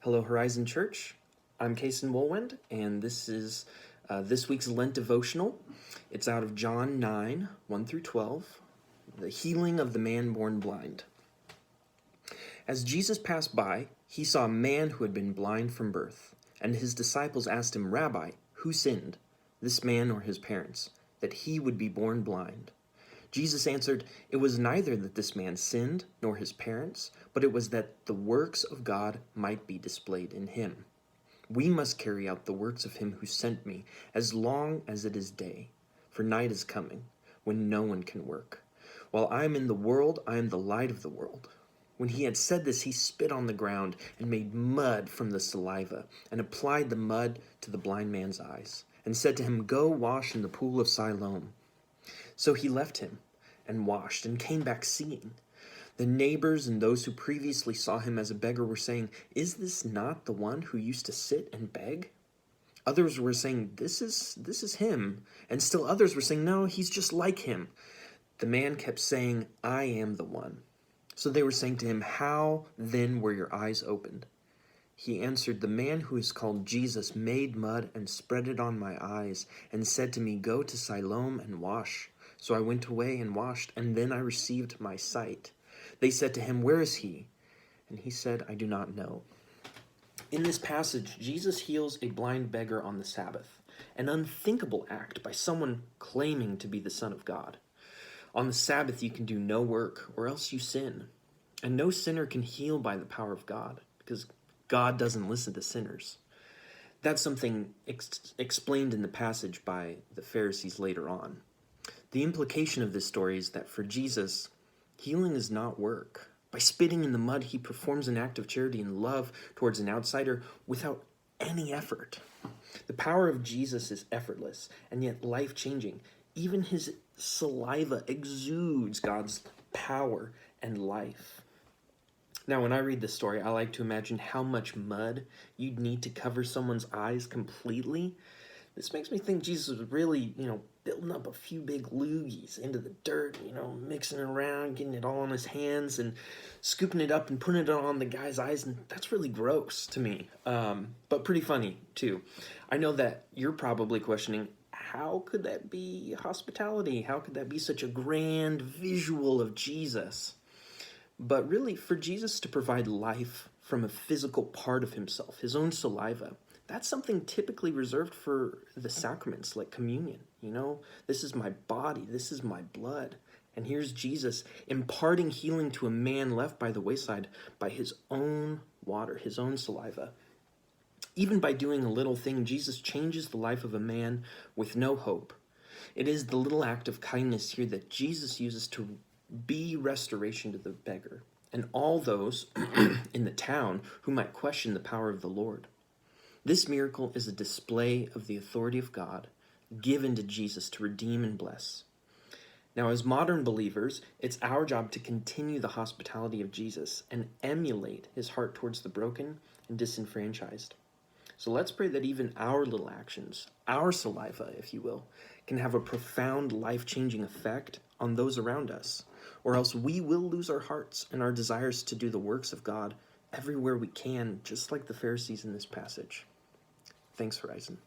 Hello, Horizon Church. I'm Cason Wohlwend, and this is this week's Lent Devotional. It's out of John 9, 1 through 12, the healing of the man born blind. As Jesus passed by, he saw a man who had been blind from birth, and his disciples asked him, "Rabbi, who sinned, this man or his parents, that he would be born blind?" Jesus answered, "It was neither that this man sinned, nor his parents, but it was that the works of God might be displayed in him. We must carry out the works of him who sent me, as long as it is day, for night is coming, when no one can work. While I am in the world, I am the light of the world." When he had said this, he spit on the ground and made mud from the saliva, and applied the mud to the blind man's eyes, and said to him, "Go wash in the pool of Siloam." So he left him and washed and came back seeing. The neighbors and those who previously saw him as a beggar were saying, "Is this not the one who used to sit and beg?" Others were saying, This is him." And still others were saying, "No, he's just like him." The man kept saying, "I am the one." So they were saying to him, "How then were your eyes opened?" He answered, "The man who is called Jesus made mud and spread it on my eyes, and said to me, 'Go to Siloam and wash.' So I went away and washed, and then I received my sight." They said to him, "Where is he?" And he said, "I do not know." In this passage, Jesus heals a blind beggar on the Sabbath, an unthinkable act by someone claiming to be the Son of God. On the Sabbath, you can do no work, or else you sin. And no sinner can heal by the power of God, because God doesn't listen to sinners. That's something explained in the passage by the Pharisees later on. The implication of this story is that for Jesus, healing is not work. By spitting in the mud, he performs an act of charity and love towards an outsider without any effort. The power of Jesus is effortless and yet life-changing. Even his saliva exudes God's power and life. Now, when I read this story, I like to imagine how much mud you'd need to cover someone's eyes completely. This makes me think Jesus was really, building up a few big loogies into the dirt, mixing it around, getting it all on his hands and scooping it up and putting it on the guy's eyes. And that's really gross to me, but pretty funny too. I know that you're probably questioning, how could that be hospitality? How could that be such a grand visual of Jesus? But really, for Jesus to provide life from a physical part of himself, his own saliva, that's something typically reserved for the sacraments like communion. This is my body, this is my blood. And here's Jesus imparting healing to a man left by the wayside by his own water, his own saliva. Even by doing a little thing, Jesus changes the life of a man with no hope. It is the little act of kindness here that Jesus uses to be restoration to the beggar and all those in the town who might question the power of the Lord. This miracle is a display of the authority of God given to Jesus to redeem and bless. Now, as modern believers, it's our job to continue the hospitality of Jesus and emulate his heart towards the broken and disenfranchised. So let's pray that even our little actions, our saliva, if you will, can have a profound life-changing effect on those around us, or else we will lose our hearts and our desires to do the works of God everywhere we can, just like the Pharisees in this passage. Thanks, Horizon.